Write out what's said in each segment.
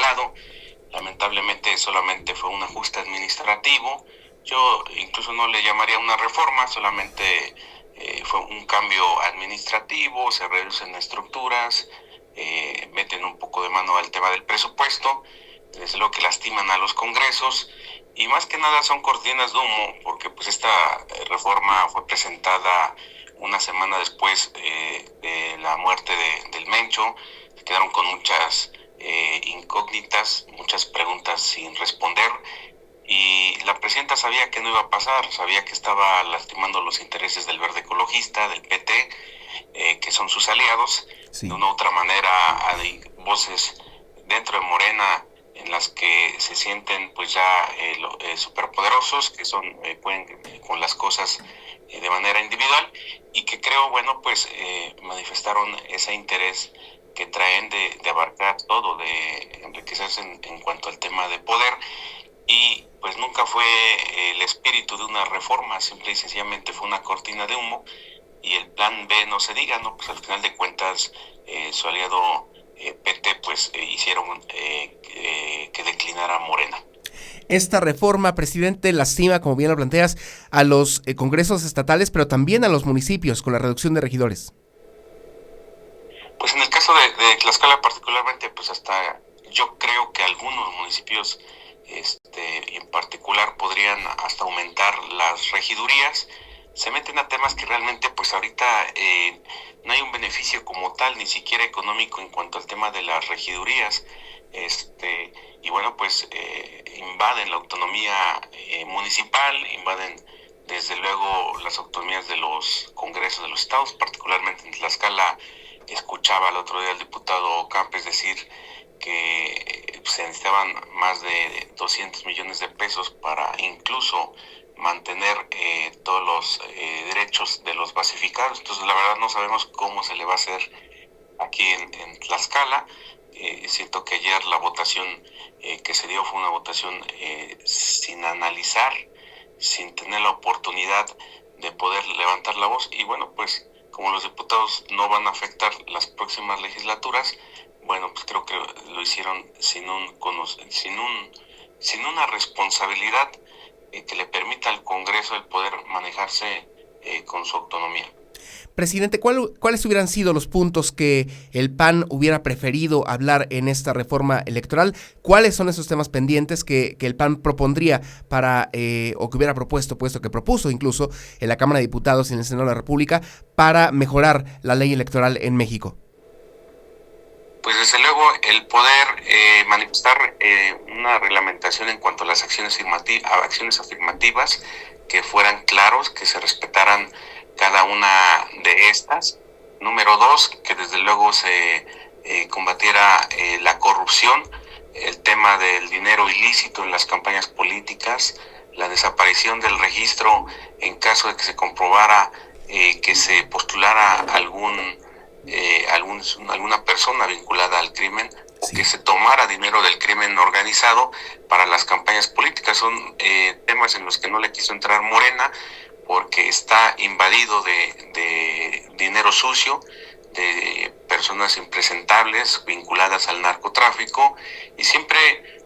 Estado. Lamentablemente solamente fue un ajuste administrativo. Yo incluso no le llamaría una reforma, solamente fue un cambio administrativo, se reducen estructuras, meten un poco de mano al tema del presupuesto, desde luego que lastiman a los congresos, y más que nada son cortinas de humo, porque pues esta reforma fue presentada una semana después de la muerte del Mencho. Se quedaron con muchas incógnitas, muchas preguntas sin responder, y la presidenta sabía que no iba a pasar, sabía que estaba lastimando los intereses del Verde Ecologista, del PT, que son sus aliados. Sí. De una u otra manera hay voces dentro de Morena en las que se sienten pues ya superpoderosos, que son pueden con las cosas de manera individual, y que creo, bueno, pues manifestaron ese interés que traen de abarcar todo, de enriquecerse en cuanto al tema de poder, y pues nunca fue el espíritu de una reforma, simple y sencillamente fue una cortina de humo, y el plan B no se diga, ¿no? Pues al final de cuentas su aliado PT pues hicieron que declinara Morena. Esta reforma, presidente, lastima, como bien lo planteas, a los congresos estatales, pero también a los municipios con la reducción de regidores. Pues en el caso de Tlaxcala particularmente, pues hasta yo creo que algunos municipios en particular podrían hasta aumentar las regidurías. Se meten a temas que realmente pues ahorita no hay un beneficio como tal, ni siquiera económico en cuanto al tema de las regidurías, y bueno, pues invaden la autonomía municipal, invaden desde luego las autonomías de los congresos de los estados, particularmente en Tlaxcala. Escuchaba el otro día al diputado Campes decir que se necesitaban más de 200 millones de pesos para incluso mantener todos los derechos de los basificados. Entonces la verdad no sabemos cómo se le va a hacer aquí en Tlaxcala. Siento que ayer la votación que se dio fue una votación sin analizar, sin tener la oportunidad de poder levantar la voz, y bueno, pues como los diputados no van a afectar las próximas legislaturas, bueno, pues creo que lo hicieron sin una responsabilidad que le permita al Congreso el poder manejarse con su autonomía. Presidente, ¿cuáles hubieran sido los puntos que el PAN hubiera preferido hablar en esta reforma electoral? ¿Cuáles son esos temas pendientes que el PAN propondría para, o que hubiera propuesto, puesto que propuso incluso en la Cámara de Diputados y en el Senado de la República, para mejorar la ley electoral en México? Pues desde luego el poder manifestar una reglamentación en cuanto a las acciones afirmativas, que fueran claros, que se respetaran cada una de estas. Número 2, que desde luego se combatiera la corrupción, el tema del dinero ilícito en las campañas políticas, la desaparición del registro en caso de que se comprobara que se postulara alguna persona vinculada al crimen, o que se tomara dinero del crimen organizado para las campañas políticas. Son temas en los que no le quiso entrar Morena, porque está invadido de dinero sucio, de personas impresentables vinculadas al narcotráfico, y siempre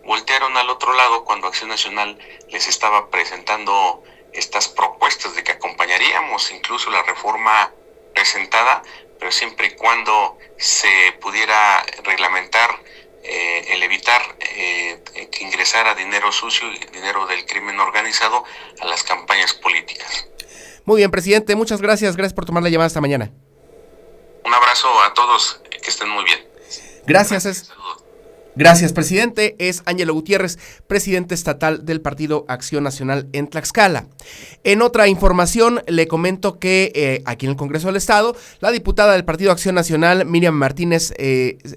voltearon al otro lado cuando Acción Nacional les estaba presentando estas propuestas de que acompañaríamos incluso la reforma presentada, pero siempre y cuando se pudiera reglamentar el evitar que ingresara dinero sucio y dinero del crimen organizado a las campañas políticas. Muy bien, presidente, muchas gracias por tomar la llamada esta mañana. Un abrazo a todos, que estén muy bien. Gracias. Gracias, presidente. Es Ángelo Gutiérrez, presidente estatal del Partido Acción Nacional en Tlaxcala. En otra información, le comento que aquí en el Congreso del Estado, la diputada del Partido Acción Nacional, Miriam Martínez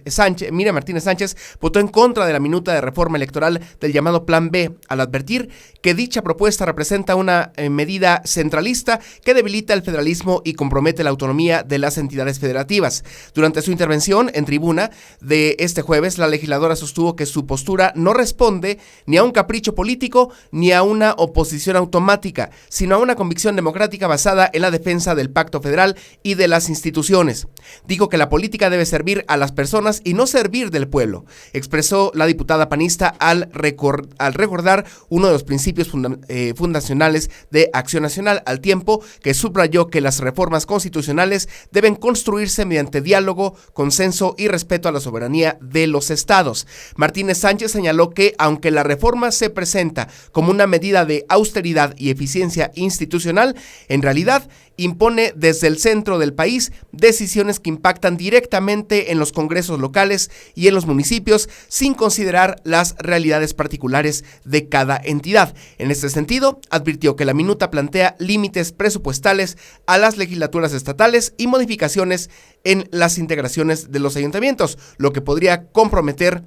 Sánchez, votó en contra de la minuta de reforma electoral del llamado Plan B, al advertir que dicha propuesta representa una medida centralista que debilita el federalismo y compromete la autonomía de las entidades federativas. Durante su intervención en tribuna de este jueves, la legisladora senadora sostuvo que su postura no responde ni a un capricho político ni a una oposición automática, sino a una convicción democrática basada en la defensa del Pacto Federal y de las instituciones. Dijo que la política debe servir a las personas y no servir del pueblo, expresó la diputada panista al recordar uno de los principios fundacionales de Acción Nacional, al tiempo que subrayó que las reformas constitucionales deben construirse mediante diálogo, consenso y respeto a la soberanía de los estados. Martínez Sánchez señaló que, aunque la reforma se presenta como una medida de austeridad y eficiencia institucional, en realidad impone desde el centro del país decisiones que impactan directamente en los congresos locales y en los municipios, sin considerar las realidades particulares de cada entidad. En este sentido, advirtió que la minuta plantea límites presupuestales a las legislaturas estatales y modificaciones en las integraciones de los ayuntamientos, lo que podría comprometer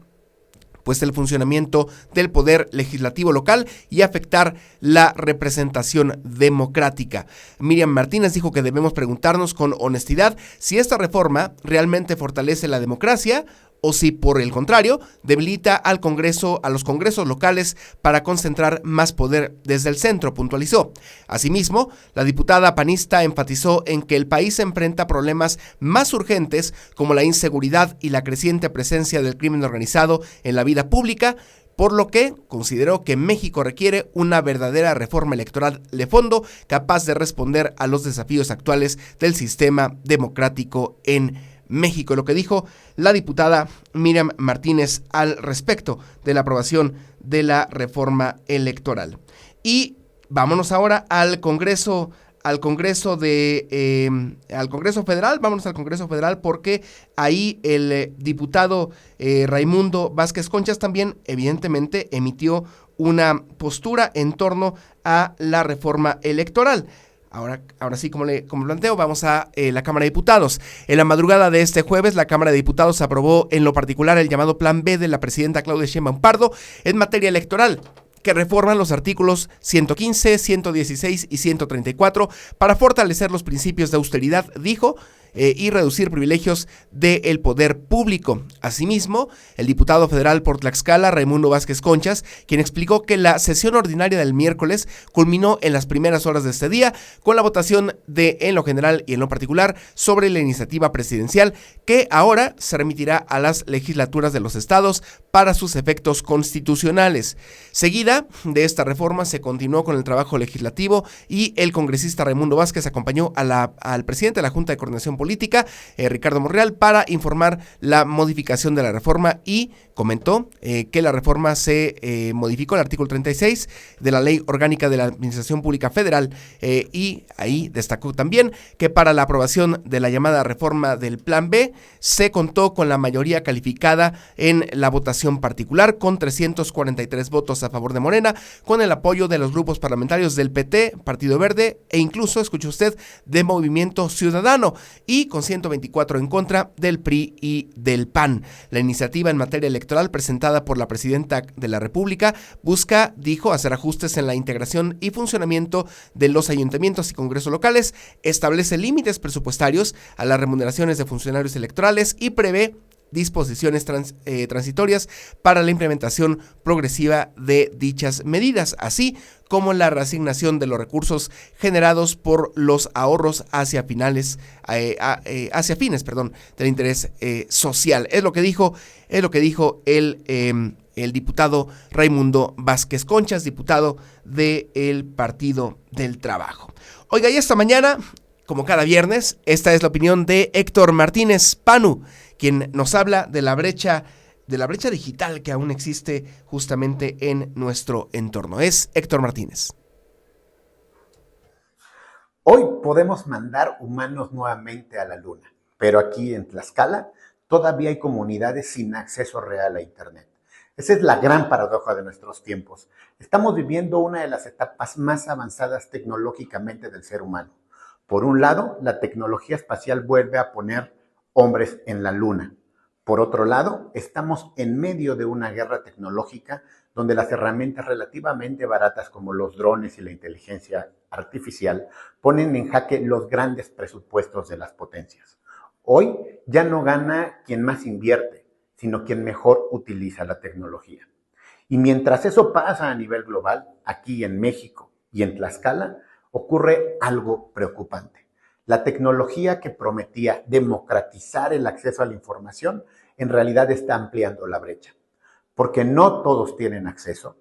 el funcionamiento del poder legislativo local y afectar la representación democrática. Miriam Martínez dijo que debemos preguntarnos con honestidad si esta reforma realmente fortalece la democracia o si, por el contrario, debilita al Congreso, a los congresos locales para concentrar más poder desde el centro, puntualizó. Asimismo, la diputada panista enfatizó en que el país enfrenta problemas más urgentes como la inseguridad y la creciente presencia del crimen organizado en la vida pública, por lo que consideró que México requiere una verdadera reforma electoral de fondo capaz de responder a los desafíos actuales del sistema democrático en México. Lo que dijo la diputada Miriam Martínez al respecto de la aprobación de la reforma electoral. Y vámonos ahora al Congreso Federal. Vámonos al Congreso Federal porque ahí el diputado Raimundo Vázquez Conchas también evidentemente emitió una postura en torno a la reforma electoral. Ahora sí, como planteo, vamos a la Cámara de Diputados. En la madrugada de este jueves, la Cámara de Diputados aprobó en lo particular el llamado Plan B de la presidenta Claudia Sheinbaum Pardo en materia electoral, que reforman los artículos 115, 116 y 134 para fortalecer los principios de austeridad, dijo, y reducir privilegios del poder público. Asimismo, el diputado federal por Tlaxcala, Raimundo Vázquez Conchas, quien explicó que la sesión ordinaria del miércoles culminó en las primeras horas de este día con la votación en lo general y en lo particular sobre la iniciativa presidencial que ahora se remitirá a las legislaturas de los estados para sus efectos constitucionales. Seguida de esta reforma se continuó con el trabajo legislativo y el congresista Raimundo Vázquez acompañó al presidente de la Junta de Coordinación Política, Ricardo Monreal, para informar la modificación de la reforma y comentó que la reforma se modificó el artículo 36 de la Ley Orgánica de la Administración Pública Federal y ahí destacó también que para la aprobación de la llamada reforma del Plan B se contó con la mayoría calificada en la votación particular con 343 votos a favor de Morena, con el apoyo de los grupos parlamentarios del PT, Partido Verde e incluso, escuche usted, de Movimiento Ciudadano y con 124 en contra del PRI y del PAN. La iniciativa en materia electoral presentada por la presidenta de la República busca, dijo, hacer ajustes en la integración y funcionamiento de los ayuntamientos y congresos locales, establece límites presupuestarios a las remuneraciones de funcionarios electorales y prevé disposiciones transitorias para la implementación progresiva de dichas medidas, así como la reasignación de los recursos generados por los ahorros hacia fines del interés social. Es lo que dijo el diputado Raimundo Vázquez Conchas, diputado del Partido del Trabajo. Oiga, y esta mañana, como cada viernes, esta es la opinión de Héctor Martínez Panu, quien nos habla de la brecha digital que aún existe justamente en nuestro entorno. Es Héctor Martínez. Hoy podemos mandar humanos nuevamente a la Luna, pero aquí en Tlaxcala todavía hay comunidades sin acceso real a Internet. Esa es la gran paradoja de nuestros tiempos. Estamos viviendo una de las etapas más avanzadas tecnológicamente del ser humano. Por un lado, la tecnología espacial vuelve a poner hombres en la Luna. Por otro lado, estamos en medio de una guerra tecnológica donde las herramientas relativamente baratas como los drones y la inteligencia artificial ponen en jaque los grandes presupuestos de las potencias. Hoy ya no gana quien más invierte, sino quien mejor utiliza la tecnología. Y mientras eso pasa a nivel global, aquí en México y en Tlaxcala, ocurre algo preocupante. La tecnología que prometía democratizar el acceso a la información, en realidad está ampliando la brecha, porque no todos tienen acceso,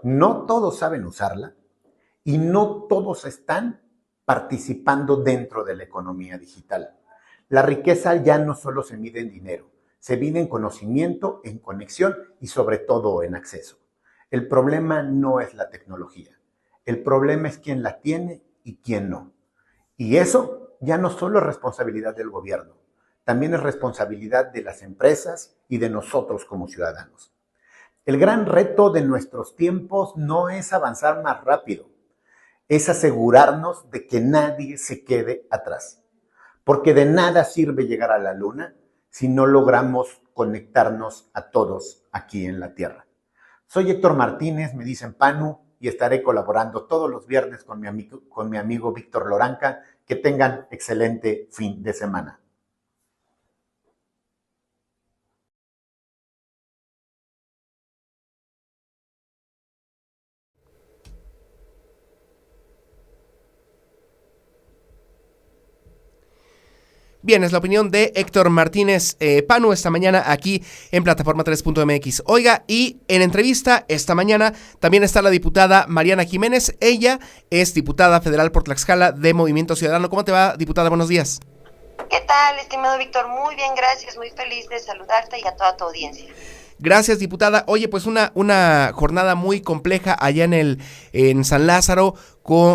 no todos saben usarla y no todos están participando dentro de la economía digital. La riqueza ya no solo se mide en dinero, se mide en conocimiento, en conexión y sobre todo en acceso. El problema no es la tecnología, el problema es quién la tiene y quién no. Y eso ya no solo es responsabilidad del gobierno, también es responsabilidad de las empresas y de nosotros como ciudadanos. El gran reto de nuestros tiempos no es avanzar más rápido, es asegurarnos de que nadie se quede atrás. Porque de nada sirve llegar a la luna si no logramos conectarnos a todos aquí en la Tierra. Soy Héctor Martínez, me dicen Panu, y estaré colaborando todos los viernes con mi amigo Víctor Loranca. Que tengan excelente fin de semana. Bien, es la opinión de Héctor Martínez Panu esta mañana aquí en Plataforma 3.mx. Oiga, y en entrevista esta mañana también está la diputada Mariana Jiménez. Ella es diputada federal por Tlaxcala de Movimiento Ciudadano. ¿Cómo te va, diputada? Buenos días. ¿Qué tal, estimado Víctor? Muy bien, gracias. Muy feliz de saludarte y a toda tu audiencia. Gracias, diputada. Oye, pues una jornada muy compleja allá en San Lázaro,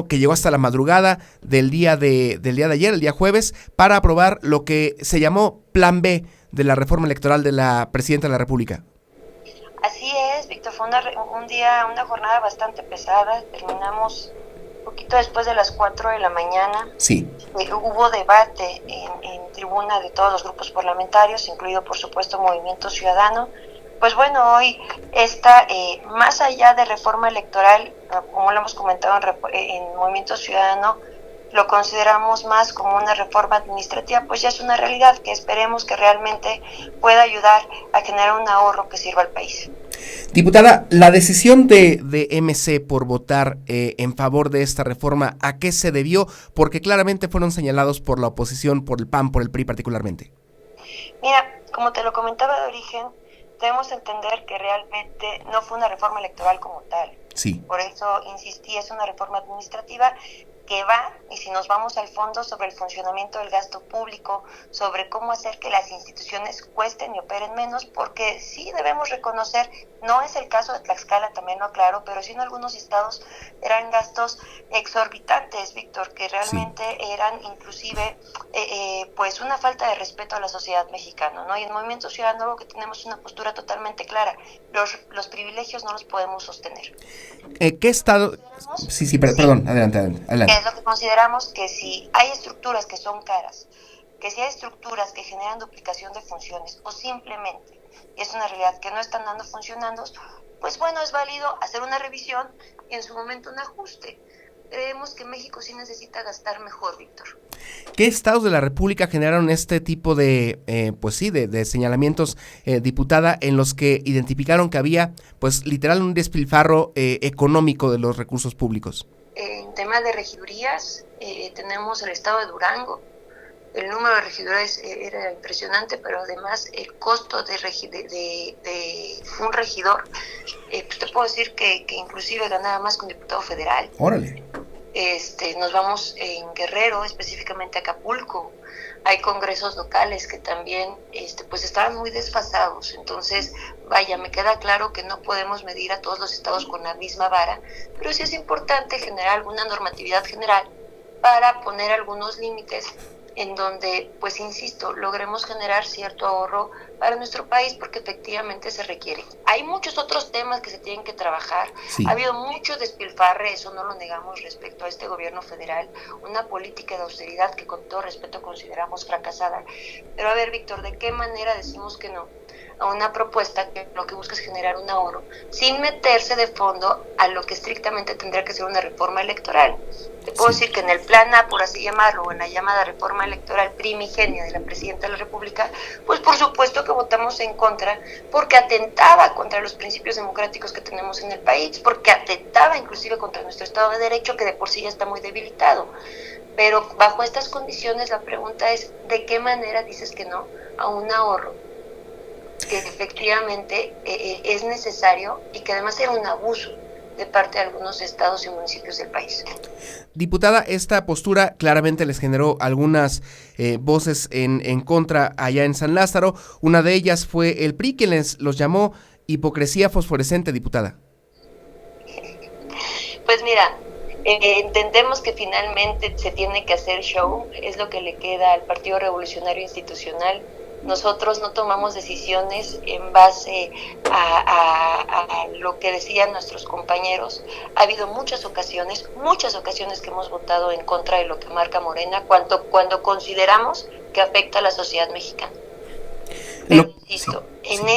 que llegó hasta la madrugada del día de ayer, el día jueves, para aprobar lo que se llamó Plan B de la reforma electoral de la Presidenta de la República. Así es, Víctor. Fue una jornada bastante pesada. Terminamos un poquito después de las 4 de la mañana. Sí. Hubo debate en tribuna de todos los grupos parlamentarios, incluido, por supuesto, Movimiento Ciudadano. Pues bueno, hoy esta, más allá de reforma electoral, como lo hemos comentado en Movimiento Ciudadano, lo consideramos más como una reforma administrativa, pues ya es una realidad que esperemos que realmente pueda ayudar a generar un ahorro que sirva al país. Diputada, la decisión de MC por votar en favor de esta reforma, ¿a qué se debió? Porque claramente fueron señalados por la oposición, por el PAN, por el PRI particularmente. Mira, como te lo comentaba de origen, debemos entender que realmente no fue una reforma electoral como tal. Sí. Por eso insistí, es una reforma administrativa que va, y si nos vamos al fondo, sobre el funcionamiento del gasto público, sobre cómo hacer que las instituciones cuesten y operen menos, porque sí debemos reconocer, no es el caso de Tlaxcala, también lo aclaro, pero sí en algunos estados eran gastos exorbitantes, Víctor, que realmente eran inclusive pues una falta de respeto a la sociedad mexicana, ¿no? Y en Movimiento Ciudadano algo que tenemos una postura totalmente clara, los privilegios no los podemos sostener. ¿Qué estado? Sí, perdón, adelante. Es lo que consideramos que si hay estructuras que son caras, que si hay estructuras que generan duplicación de funciones o simplemente es una realidad que no están funcionando, pues bueno, es válido hacer una revisión y en su momento un ajuste. Creemos que México sí necesita gastar mejor, Víctor. ¿Qué estados de la República generaron este tipo de, de señalamientos, diputada, en los que identificaron que había, pues, literal un despilfarro económico de los recursos públicos? En tema de regidurías, tenemos el estado de Durango. El número de regidores era impresionante, pero además el costo de un regidor, pues te puedo decir que inclusive ganaba más que un diputado federal. ¡Órale! Nos vamos en Guerrero, específicamente a Acapulco. Hay congresos locales que también pues estaban muy desfasados. Entonces, vaya, me queda claro que no podemos medir a todos los estados con la misma vara, pero sí es importante generar alguna normatividad general para poner algunos límites en donde, pues insisto, logremos generar cierto ahorro para nuestro país, porque efectivamente se requiere. Hay muchos otros temas que se tienen que trabajar. Sí. Ha habido mucho despilfarre, eso no lo negamos respecto a este gobierno federal, una política de austeridad que con todo respeto consideramos fracasada. Pero a ver, Víctor, ¿de qué manera decimos que no a una propuesta que lo que busca es generar un ahorro, sin meterse de fondo a lo que estrictamente tendría que ser una reforma electoral? Te puedo decir que en el plan A, por así llamarlo, o en la llamada reforma electoral primigenia de la Presidenta de la República, pues por supuesto que votamos en contra, porque atentaba contra los principios democráticos que tenemos en el país, porque atentaba inclusive contra nuestro Estado de Derecho, que de por sí ya está muy debilitado. Pero bajo estas condiciones la pregunta es, ¿de qué manera dices que no a un ahorro que efectivamente es necesario y que además era un abuso de parte de algunos estados y municipios del país? Diputada, esta postura claramente les generó algunas voces en contra allá en San Lázaro. Una de ellas fue el PRI, quien los llamó hipocresía fosforescente, diputada. Pues mira, entendemos que finalmente se tiene que hacer show, es lo que le queda al Partido Revolucionario Institucional. Nosotros no tomamos decisiones en base a lo que decían nuestros compañeros. Ha habido muchas ocasiones que hemos votado en contra de lo que marca Morena cuando consideramos que afecta a la sociedad mexicana. Pero insisto, en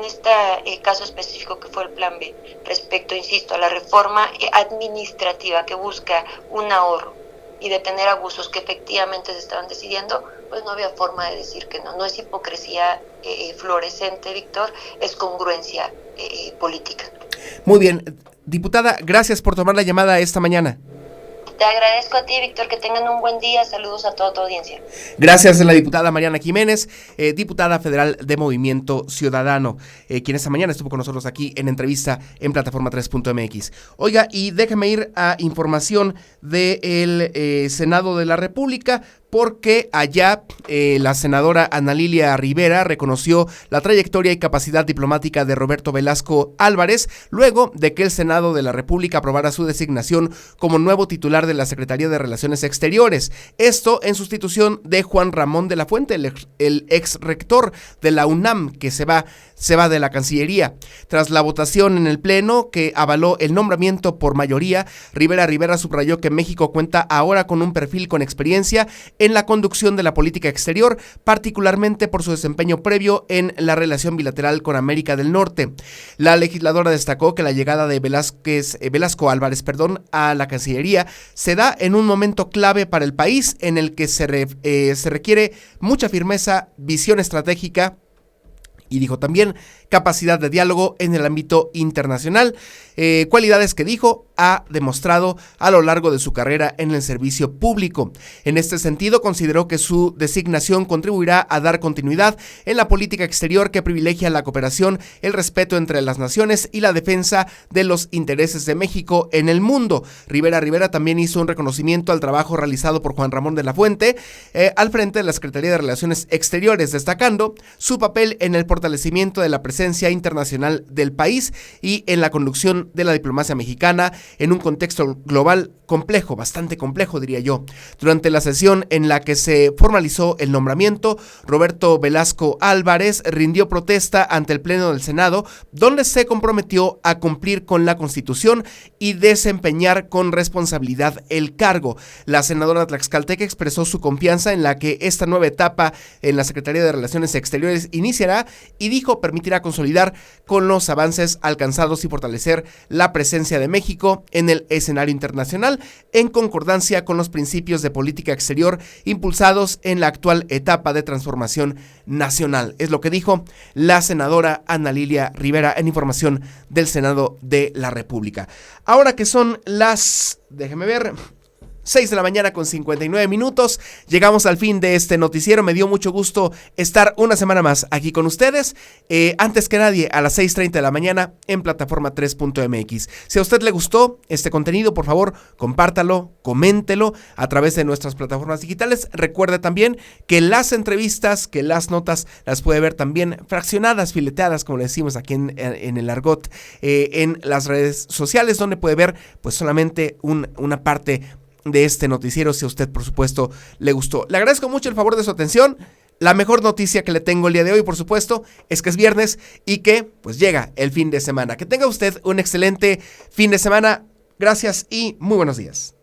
este caso específico que fue el plan B, respecto, insisto, a la reforma administrativa que busca un ahorro y detener abusos que efectivamente se estaban decidiendo, pues no había forma de decir que no. No es hipocresía fluorescente, Víctor, es congruencia política. Muy bien, diputada, gracias por tomar la llamada esta mañana. Te agradezco a ti, Víctor, que tengan un buen día. Saludos a toda tu audiencia. Gracias a la diputada Mariana Jiménez, diputada federal de Movimiento Ciudadano, quien esta mañana estuvo con nosotros aquí en entrevista en Plataforma 3.mx. Oiga, y déjame ir a información del Senado de la República, porque allá la senadora Ana Lilia Rivera reconoció la trayectoria y capacidad diplomática de Roberto Velasco Álvarez, luego de que el Senado de la República aprobara su designación como nuevo titular de la Secretaría de Relaciones Exteriores. Esto en sustitución de Juan Ramón de la Fuente, el ex rector de la UNAM, que se va de la Cancillería. Tras la votación en el Pleno, que avaló el nombramiento por mayoría, Rivera subrayó que México cuenta ahora con un perfil con experiencia en la conducción de la política exterior, particularmente por su desempeño previo en la relación bilateral con América del Norte. La legisladora destacó que la llegada de Velasco Álvarez, a la Cancillería se da en un momento clave para el país en el que se requiere mucha firmeza, visión estratégica y dijo también capacidad de diálogo en el ámbito internacional, cualidades que dijo ha demostrado a lo largo de su carrera en el servicio público. En este sentido, consideró que su designación contribuirá a dar continuidad en la política exterior que privilegia la cooperación, el respeto entre las naciones y la defensa de los intereses de México en el mundo. Rivera también hizo un reconocimiento al trabajo realizado por Juan Ramón de la Fuente al frente de la Secretaría de Relaciones Exteriores, destacando su papel en el fortalecimiento de la presencia internacional del país y en la conducción de la diplomacia mexicana en un contexto global complejo, bastante complejo diría yo. Durante la sesión en la que se formalizó el nombramiento, Roberto Velasco Álvarez rindió protesta ante el Pleno del Senado, donde se comprometió a cumplir con la Constitución y desempeñar con responsabilidad el cargo. La senadora tlaxcalteca expresó su confianza en la que esta nueva etapa en la Secretaría de Relaciones Exteriores iniciará y dijo permitirá consolidar con los avances alcanzados y fortalecer la presencia de México en el escenario internacional en concordancia con los principios de política exterior impulsados en la actual etapa de transformación nacional. Es lo que dijo la senadora Ana Lilia Rivera en información del Senado de la República. Ahora que son las, 6 de la mañana con 59 minutos, llegamos al fin de este noticiero. Me dio mucho gusto estar una semana más aquí con ustedes, antes que nadie a las 6:30 de la mañana en Plataforma 3.mx. Si a usted le gustó este contenido, por favor, compártalo, coméntelo a través de nuestras plataformas digitales. Recuerde también que las entrevistas, que las notas las puede ver también fraccionadas, fileteadas, como le decimos aquí en el argot, en las redes sociales, donde puede ver pues solamente una parte de este noticiero, si a usted por supuesto le gustó. Le agradezco mucho el favor de su atención. La mejor noticia que le tengo el día de hoy, por supuesto, es que es viernes y que pues llega el fin de semana. Que tenga usted un excelente fin de semana. Gracias y muy buenos días.